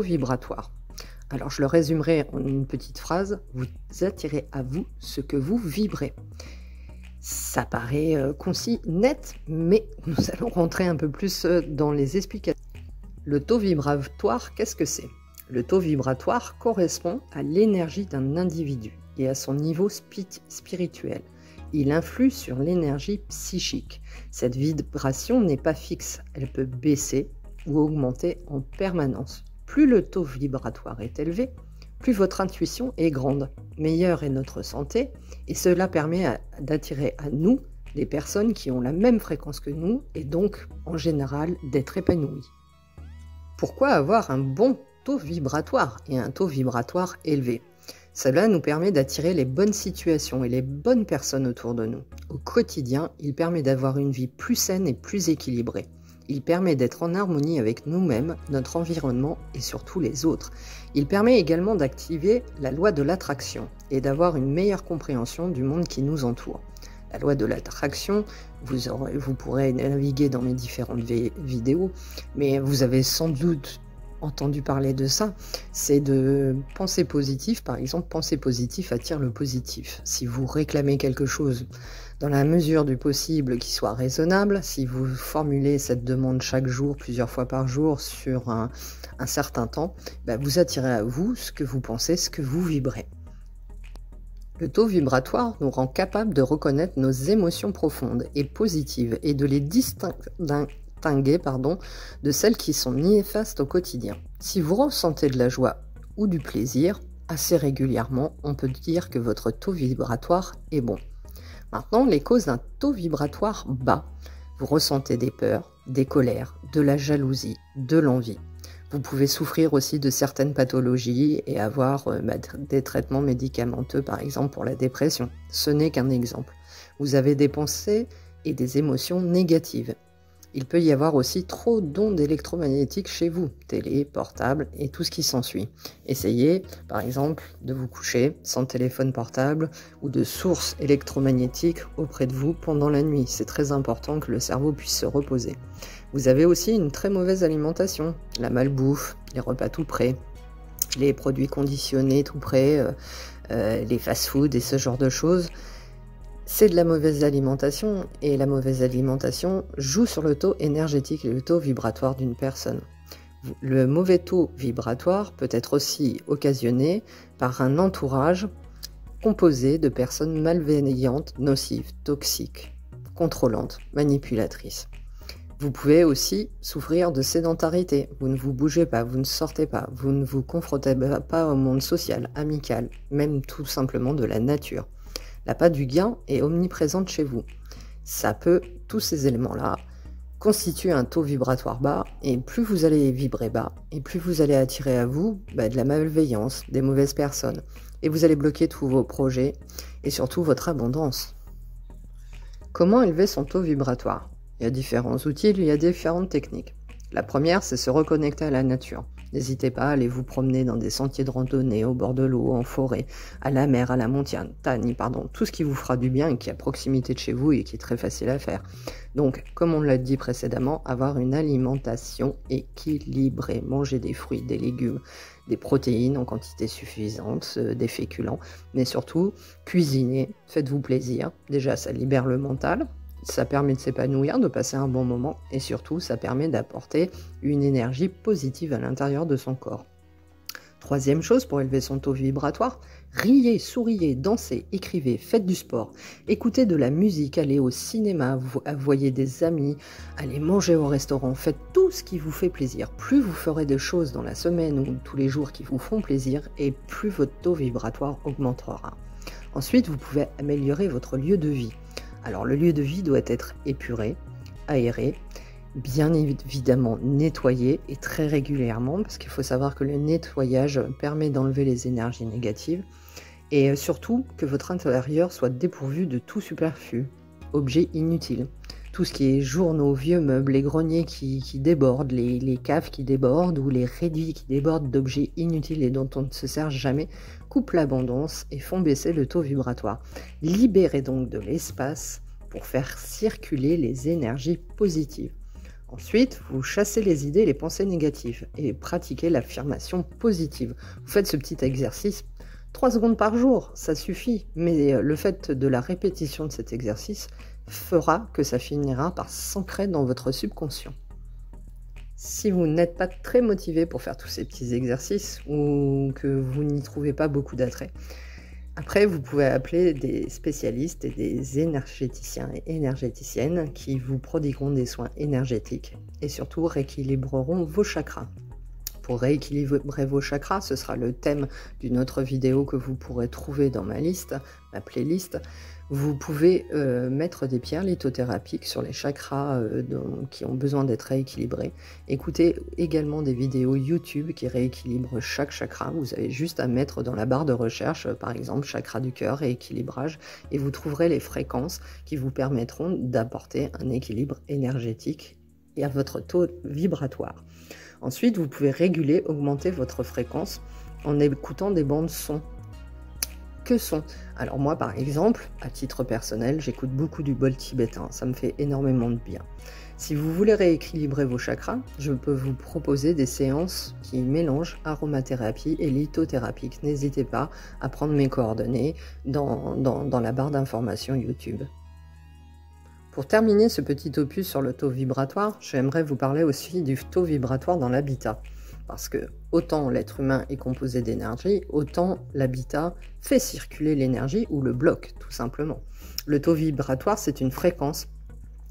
vibratoire. Alors je le résumerai en une petite phrase, vous attirez à vous ce que vous vibrez. Ça paraît concis, net, mais nous allons rentrer un peu plus dans les explications. Le taux vibratoire, qu'est-ce que c'est? Le taux vibratoire correspond à l'énergie d'un individu et à son niveau spirituel. Il influe sur l'énergie psychique. Cette vibration n'est pas fixe, elle peut baisser ou augmenter en permanence. Plus le taux vibratoire est élevé, plus votre intuition est grande, meilleure est notre santé, et cela permet d'attirer à nous des personnes qui ont la même fréquence que nous, et donc, en général, d'être épanouies. Pourquoi avoir un bon taux vibratoire et un taux vibratoire élevé? Cela nous permet d'attirer les bonnes situations et les bonnes personnes autour de nous. Au quotidien, il permet d'avoir une vie plus saine et plus équilibrée. Il permet d'être en harmonie avec nous-mêmes, notre environnement et surtout les autres. Il permet également d'activer la loi de l'attraction et d'avoir une meilleure compréhension du monde qui nous entoure. La loi de l'attraction, vous pourrez naviguer dans mes différentes vidéos, mais vous avez sans doute entendu parler de ça, c'est de penser positif. Par exemple, penser positif attire le positif. Si vous réclamez quelque chose dans la mesure du possible qui soit raisonnable, si vous formulez cette demande chaque jour, plusieurs fois par jour, sur un certain temps, vous attirez à vous ce que vous pensez, ce que vous vibrez. Le taux vibratoire nous rend capable de reconnaître nos émotions profondes et positives et de les distinguer de celles qui sont néfastes au quotidien. Si vous ressentez de la joie ou du plaisir assez régulièrement, on peut dire que votre taux vibratoire est bon. Maintenant, les causes d'un taux vibratoire bas. Vous ressentez des peurs, des colères, de la jalousie, de l'envie. Vous pouvez souffrir aussi de certaines pathologies et avoir des traitements médicamenteux, par exemple pour la dépression. Ce n'est qu'un exemple. Vous avez des pensées et des émotions négatives. Il peut y avoir aussi trop d'ondes électromagnétiques chez vous, télé, portable et tout ce qui s'ensuit. Essayez, par exemple, de vous coucher sans téléphone portable ou de sources électromagnétiques auprès de vous pendant la nuit. C'est très important que le cerveau puisse se reposer. Vous avez aussi une très mauvaise alimentation, la malbouffe, les repas tout prêts, les produits conditionnés tout prêts, les fast-foods et ce genre de choses. C'est de la mauvaise alimentation et la mauvaise alimentation joue sur le taux énergétique et le taux vibratoire d'une personne. Le mauvais taux vibratoire peut être aussi occasionné par un entourage composé de personnes malveillantes, nocives, toxiques, contrôlantes, manipulatrices. Vous pouvez aussi souffrir de sédentarité. Vous ne vous bougez pas, vous ne sortez pas, vous ne vous confrontez pas au monde social, amical, même tout simplement de la nature. L'appât du gain est omniprésente chez vous. Tous ces éléments-là constituent un taux vibratoire bas, et plus vous allez vibrer bas, et plus vous allez attirer à vous de la malveillance, des mauvaises personnes, et vous allez bloquer tous vos projets, et surtout votre abondance. Comment élever son taux vibratoire? Il y a différents outils, il y a différentes techniques. La première, c'est se reconnecter à la nature. N'hésitez pas à aller vous promener dans des sentiers de randonnée, au bord de l'eau, en forêt, à la mer, à la montagne, tout ce qui vous fera du bien et qui est à proximité de chez vous et qui est très facile à faire. Donc, comme on l'a dit précédemment, avoir une alimentation équilibrée. Manger des fruits, des légumes, des protéines en quantité suffisante, des féculents, mais surtout, cuisiner, faites-vous plaisir. Déjà, ça libère le mental. Ça permet de s'épanouir, de passer un bon moment et surtout ça permet d'apporter une énergie positive à l'intérieur de son corps. Troisième chose pour élever son taux vibratoire, riez, souriez, dansez, écrivez, faites du sport, écoutez de la musique, allez au cinéma, voyez des amis, allez manger au restaurant, faites tout ce qui vous fait plaisir. Plus vous ferez des choses dans la semaine ou tous les jours qui vous font plaisir et plus votre taux vibratoire augmentera. Ensuite, vous pouvez améliorer votre lieu de vie. Alors le lieu de vie doit être épuré, aéré, bien évidemment nettoyé et très régulièrement parce qu'il faut savoir que le nettoyage permet d'enlever les énergies négatives et surtout que votre intérieur soit dépourvu de tout superflu, objets inutiles. Tout ce qui est journaux, vieux meubles, les greniers qui débordent, les caves qui débordent ou les réduits qui débordent d'objets inutiles et dont on ne se sert jamais, coupent l'abondance et font baisser le taux vibratoire. Libérez donc de l'espace pour faire circuler les énergies positives. Ensuite, vous chassez les idées et les pensées négatives et pratiquez l'affirmation positive. Vous faites ce petit exercice 3 secondes par jour, ça suffit. Mais le fait de la répétition de cet exercice fera que ça finira par s'ancrer dans votre subconscient. Si vous n'êtes pas très motivé pour faire tous ces petits exercices ou que vous n'y trouvez pas beaucoup d'attrait, après vous pouvez appeler des spécialistes et des énergéticiens et énergéticiennes qui vous prodigueront des soins énergétiques et surtout rééquilibreront vos chakras. Pour rééquilibrer vos chakras, ce sera le thème d'une autre vidéo que vous pourrez trouver dans ma playlist. Vous pouvez mettre des pierres lithothérapiques sur les chakras qui ont besoin d'être rééquilibrés. Écoutez également des vidéos YouTube qui rééquilibrent chaque chakra. Vous avez juste à mettre dans la barre de recherche, par exemple, chakra du cœur, rééquilibrage, et vous trouverez les fréquences qui vous permettront d'apporter un équilibre énergétique et à votre taux vibratoire. Ensuite, vous pouvez réguler, augmenter votre fréquence en écoutant des bandes son. Que sont? Alors moi, par exemple, à titre personnel, j'écoute beaucoup du bol tibétain. Ça me fait énormément de bien. Si vous voulez rééquilibrer vos chakras, je peux vous proposer des séances qui mélangent aromathérapie et lithothérapie. N'hésitez pas à prendre mes coordonnées dans la barre d'informations YouTube. Pour terminer ce petit opus sur le taux vibratoire, j'aimerais vous parler aussi du taux vibratoire dans l'habitat. Parce que autant l'être humain est composé d'énergie, autant l'habitat fait circuler l'énergie ou le bloque, tout simplement. Le taux vibratoire, c'est une fréquence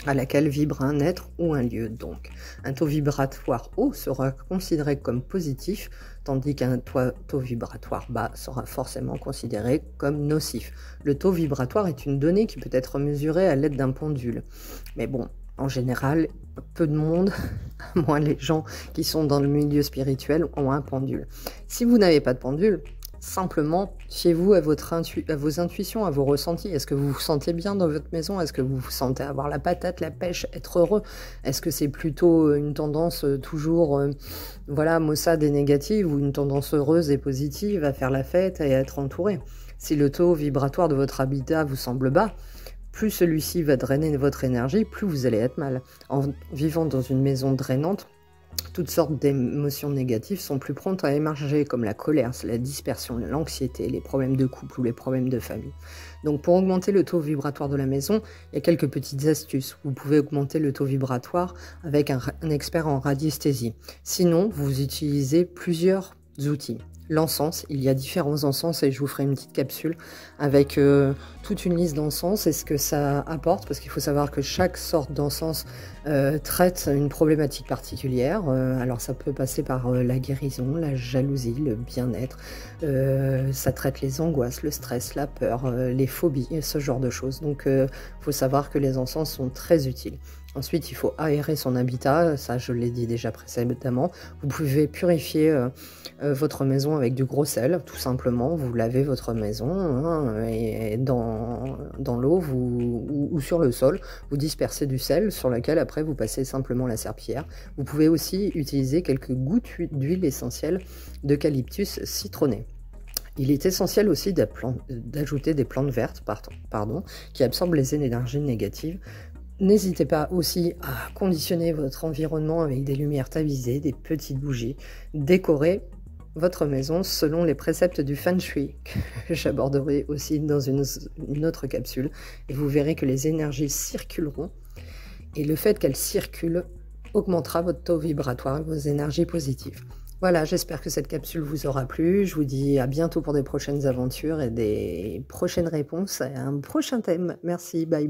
à laquelle vibre un être ou un lieu. Donc, un taux vibratoire haut sera considéré comme positif, tandis qu'un taux vibratoire bas sera forcément considéré comme nocif. Le taux vibratoire est une donnée qui peut être mesurée à l'aide d'un pendule. Mais bon, en général, peu de monde, à moins les gens qui sont dans le milieu spirituel, ont un pendule. Si vous n'avez pas de pendule, simplement, fiez-vous à vos intuitions, à vos ressentis. Est-ce que vous vous sentez bien dans votre maison? Est-ce que vous vous sentez avoir la patate, la pêche, être heureux? Est-ce que c'est plutôt une tendance toujours maussade et négative, ou une tendance heureuse et positive à faire la fête et à être entouré? Si le taux vibratoire de votre habitat vous semble bas, plus celui-ci va drainer votre énergie, plus vous allez être mal. En vivant dans une maison drainante, toutes sortes d'émotions négatives sont plus promptes à émerger, comme la colère, la dispersion, l'anxiété, les problèmes de couple ou les problèmes de famille. Donc pour augmenter le taux vibratoire de la maison, il y a quelques petites astuces. Vous pouvez augmenter le taux vibratoire avec un expert en radiesthésie. Sinon, vous utilisez plusieurs outils. L'encens, il y a différents encens et je vous ferai une petite capsule avec toute une liste d'encens et ce que ça apporte, parce qu'il faut savoir que chaque sorte d'encens traite une problématique particulière. Alors ça peut passer par la guérison, la jalousie, le bien-être, ça traite les angoisses, le stress, la peur, les phobies, ce genre de choses. Donc il faut savoir que les encens sont très utiles. Ensuite, il faut aérer son habitat, ça je l'ai dit déjà précédemment. Vous pouvez purifier votre maison avec du gros sel, tout simplement. Vous lavez votre maison et dans l'eau ou sur le sol, vous dispersez du sel sur lequel après vous passez simplement la serpillière. Vous pouvez aussi utiliser quelques gouttes d'huile essentielle d'eucalyptus citronné. Il est essentiel aussi d'ajouter des plantes vertes qui absorbent les énergies négatives. N'hésitez pas aussi à conditionner votre environnement avec des lumières tamisées, des petites bougies. Décorez votre maison selon les préceptes du Feng Shui, que j'aborderai aussi dans une autre capsule. Et vous verrez que les énergies circuleront. Et le fait qu'elles circulent augmentera votre taux vibratoire et vos énergies positives. Voilà, j'espère que cette capsule vous aura plu. Je vous dis à bientôt pour des prochaines aventures et des prochaines réponses à un prochain thème. Merci, bye.